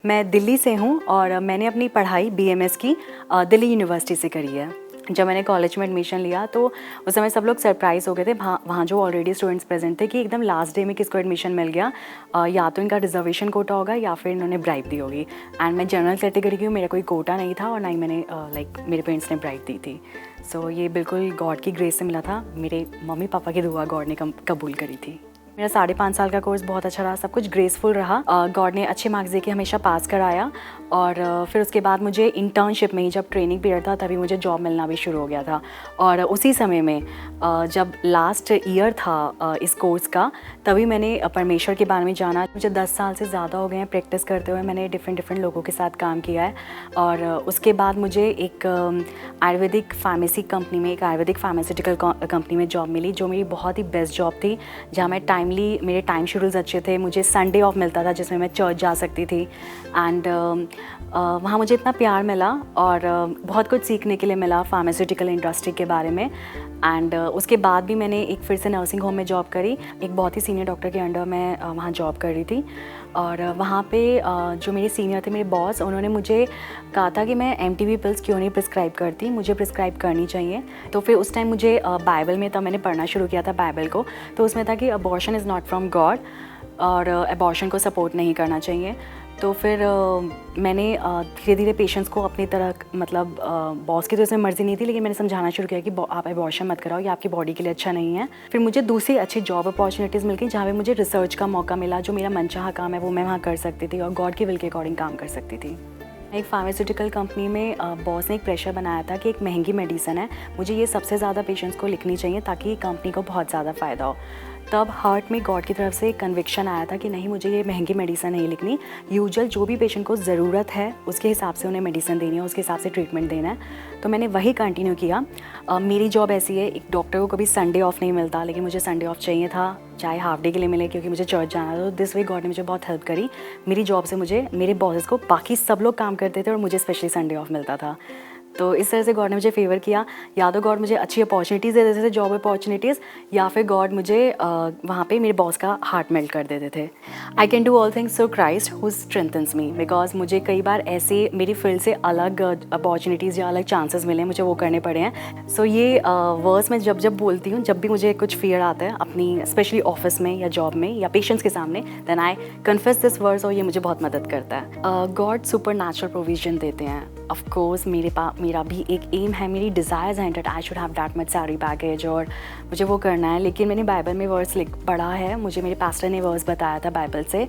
मैं दिल्ली से हूँ और मैंने अपनी पढ़ाई बीएमएस की दिल्ली यूनिवर्सिटी से करी है। जब मैंने कॉलेज में एडमिशन लिया तो उस समय सब लोग सरप्राइज़ हो गए थे वहाँ जो ऑलरेडी स्टूडेंट्स प्रेजेंट थे कि एकदम लास्ट डे में किसको एडमिशन मिल गया। या तो इनका रिजर्वेशन कोटा होगा या फिर इन्होंने ब्राइब दी होगी। एंड मैं जनरल कैटेगरी की हूँ, मेरा कोई कोटा नहीं था और ना ही मैंने मेरे पेरेंट्स ने ब्राइब दी थी। सो ये बिल्कुल गॉड की ग्रेस से मिला था। मेरे मम्मी पापा की दुआ गॉड ने कबूल करी थी। मेरा 5.5 साल का कोर्स बहुत अच्छा रहा, सब कुछ ग्रेसफुल रहा। गॉड ने अच्छे मार्क्स देके हमेशा पास कराया और फिर उसके बाद मुझे इंटर्नशिप में ही जब ट्रेनिंग पीरियड था तभी मुझे जॉब मिलना भी शुरू हो गया था। और उसी समय में जब लास्ट ईयर था इस कोर्स का तभी मैंने परमेश्वर के बारे में जाना। मुझे 10 साल से ज़्यादा हो गए हैं प्रैक्टिस करते हुए। मैंने डिफरेंट लोगों के साथ काम किया है और उसके बाद मुझे एक आयुर्वेदिक फार्मेसी कंपनी में, एक आयुर्वेदिक फार्मास्यूटिकल कंपनी में जॉब मिली, जो मेरी बहुत ही बेस्ट जॉब थी, जहाँ मैं मेरे टाइम शेड्यूल्स अच्छे थे। मुझे संडे ऑफ मिलता था जिसमें मैं चर्च जा सकती थी। एंड वहाँ मुझे इतना प्यार मिला और बहुत कुछ सीखने के लिए मिला फार्मास्यूटिकल इंडस्ट्री के बारे में। एंड उसके बाद भी मैंने एक फिर से नर्सिंग होम में जॉब करी। एक बहुत ही सीनियर डॉक्टर के अंडर मैं वहाँ जॉब कर रही थी और वहाँ पे जो मेरे सीनियर थे, मेरे बॉस, उन्होंने मुझे कहा था कि मैं एमटीवी पिल्स क्यों नहीं प्रिस्क्राइब करती, मुझे प्रिस्क्राइब करनी चाहिए। तो फिर उस टाइम मुझे बाइबल में, तब मैंने पढ़ना शुरू किया था बाइबल को, तो उसमें था कि abortion is not from God और अबॉर्शन को सपोर्ट नहीं करना चाहिए। तो फिर मैंने धीरे धीरे पेशेंट्स को अपनी तरह, मतलब बॉस की तो इसमें मर्ज़ी नहीं थी, लेकिन मैंने समझाना शुरू किया कि आप अबॉर्शन मत कराओ, ये आपकी बॉडी के लिए अच्छा नहीं है। फिर मुझे दूसरी अच्छी जॉब अपॉर्चुनिटीज़ मिल गई जहाँ पे मुझे रिसर्च का मौका मिला। जो मेरा मनचाहा काम है वो मैं वहाँ कर सकती थी और गॉड के विल के अकॉर्डिंग काम कर सकती थी। एक फार्मास्यूटिकल कंपनी में बॉस ने एक प्रेशर बनाया था कि एक महंगी मेडिसिन है, मुझे ये सबसे ज़्यादा पेशेंट्स को लिखनी चाहिए ताकि कंपनी को बहुत ज़्यादा फ़ायदा हो। तब हार्ट में गॉड की तरफ से कन्विक्शन आया था कि नहीं, मुझे ये महंगी मेडिसिन नहीं लिखनी, यूजुअल जो भी पेशेंट को ज़रूरत है उसके हिसाब से उन्हें मेडिसिन देनी है, उसके हिसाब से ट्रीटमेंट देना है। तो मैंने वही कंटिन्यू किया। मेरी जॉब ऐसी है, एक डॉक्टर को कभी संडे ऑफ नहीं मिलता, लेकिन मुझे संडे ऑफ चाहिए था, चाहे हाफ डे के लिए मिले, क्योंकि मुझे चर्च जाना था। तो दिस वे गॉड ने मुझे बहुत हेल्प करी। मेरी जॉब से मुझे, मेरे बॉसेस को, बाकी सब लोग काम करते थे और मुझे स्पेशली संडे ऑफ मिलता था। तो इस तरह से गॉड ने मुझे फेवर किया। या तो गॉड मुझे अच्छी अपॉर्चुनिटीज़ दे देते थे, जॉब अपॉर्चुनिटीज़, या फिर गॉड मुझे वहाँ पे मेरे बॉस का हार्ट मेल्ट कर देते थे। I can do all things through Christ who strengthens me, because मुझे कई बार ऐसे मेरी फील्ड से अलग अपॉर्चुनिटीज़ या अलग चांसेस मिले हैं, मुझे वो करने पड़े हैं। सो ये वर्ड्स मैं जब बोलती हूँ, जब भी मुझे कुछ फियर आता है अपनी, स्पेशली ऑफिस में या जॉब में या पेशेंट्स के सामने, then I confess this words और ये मुझे बहुत मदद करता है। गॉड सुपर नेचुरल प्रोविजन देते हैं। ऑफ कोर्स मेरा भी एक एम है, मेरी डिज़ायर्स हैं that I should have that much salary package और मुझे वो करना है। लेकिन मैंने बाइबल में वर्स पढ़ा है, मुझे मेरे पास्टर ने वर्स बताया था बाइबल से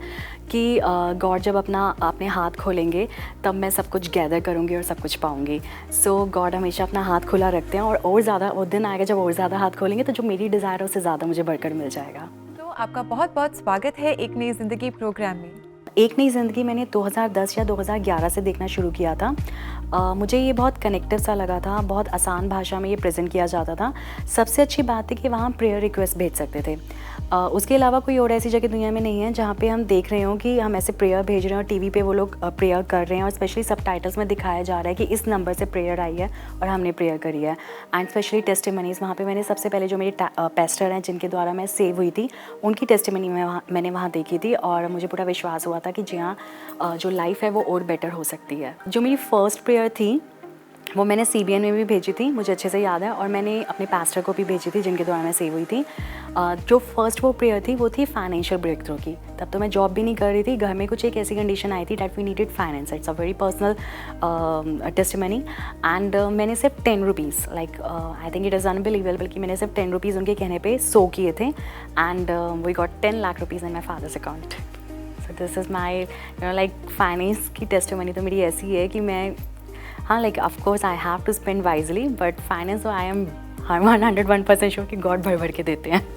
कि गॉड जब अपने हाथ खोलेंगे तब मैं सब कुछ गैदर करूँगी और सब कुछ पाऊँगी। सो गॉड हमेशा अपना हाथ खुला रखते हैं और ज़्यादा वो दिन आएगा जब और ज़्यादा हाथ खोलेंगे तो जो मेरी डिज़ायर है उससे ज़्यादा मुझे बढ़कर मिल जाएगा। तो आपका बहुत बहुत स्वागत है एक नई ज़िंदगी प्रोग्राम में। एक नई ज़िंदगी मैंने 2010 या 2011 से देखना शुरू किया था। मुझे ये बहुत कनेक्टिव सा लगा था, बहुत आसान भाषा में ये प्रेजेंट किया जाता था। सबसे अच्छी बात है कि वहाँ प्रेयर रिक्वेस्ट भेज सकते थे। उसके अलावा कोई और ऐसी जगह दुनिया में नहीं है जहाँ पे हम देख रहे हो कि हम ऐसे प्रेयर भेज रहे हैं और टीवी पे वो लोग प्रेयर कर रहे हैं और स्पेशली सबटाइटल्स में दिखाया जा रहा है कि इस नंबर से प्रेयर आई है और हमने प्रेयर करी है। एंड स्पेशली टेस्टिमनीज़, वहाँ पे मैंने सबसे पहले जो मेरे पेस्टर हैं जिनके द्वारा मैं सेव हुई थी, उनकी टेस्टिमनी मैंने वहाँ देखी थी और मुझे पूरा विश्वास हुआ था कि जी हाँ, जो लाइफ है वो और बेटर हो सकती है। जो मेरी फ़र्स्ट प्रेयर थी वो मैंने CBN में भी भेजी थी, मुझे अच्छे से याद है, और मैंने अपने पास्टर को भी भेजी थी जिनके द्वारा मैं सेव हुई थी। जो फर्स्ट वो प्रेयर थी वो थी फाइनेंशियल ब्रेक थ्रू की। तब तो मैं जॉब भी नहीं कर रही थी, घर में कुछ एक ऐसी कंडीशन आई थी that we needed finance. It's a very personal testimony. And मैंने सिर्फ 10 rupees, like I think it is unbelievable कि मैंने सिर्फ 10 रुपीज़ उनके कहने पे सो किए थे and we got 10 lakh rupees in my father's account. So this is my like finance की टेस्टिमनी तो मेरी ऐसी है कि मैं, हाँ, like of course I have to spend wisely, but finance I am 101% sure कि गॉड भर भर के देते हैं।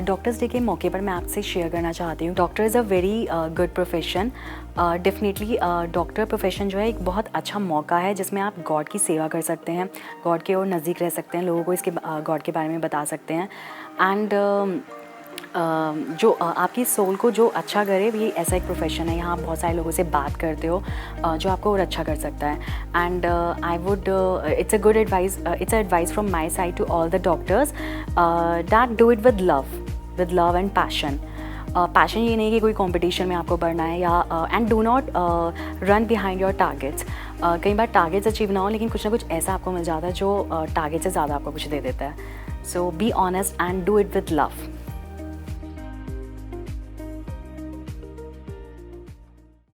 डॉक्टर्स डे के मौके पर मैं आपसे शेयर करना चाहती हूँ, doctor is a very good profession. Definitely doctor profession जो है एक बहुत अच्छा मौका है जिसमें आप गॉड की सेवा कर सकते हैं, गॉड के और नज़दीक रह सकते हैं, लोगों को इसके गॉड के बारे में बता सकते हैं। एंड जो आपकी सोल को जो अच्छा करे, ये ऐसा एक प्रोफेशन है। यहाँ आप बहुत सारे लोगों से बात करते हो जो आपको और अच्छा कर सकता है। And I would it's a good advice, it's advice from my side to all the doctors that do it with love and passion. Passion ये नहीं कि कोई कंपटीशन में आपको बढ़ना है या and do not run behind your targets. कई बार टारगेट्स अचीव ना हो लेकिन कुछ ना कुछ ऐसा आपको मिल जाता है जो टारगेट से ज़्यादा आपको कुछ दे देता है। So be honest and do it with love.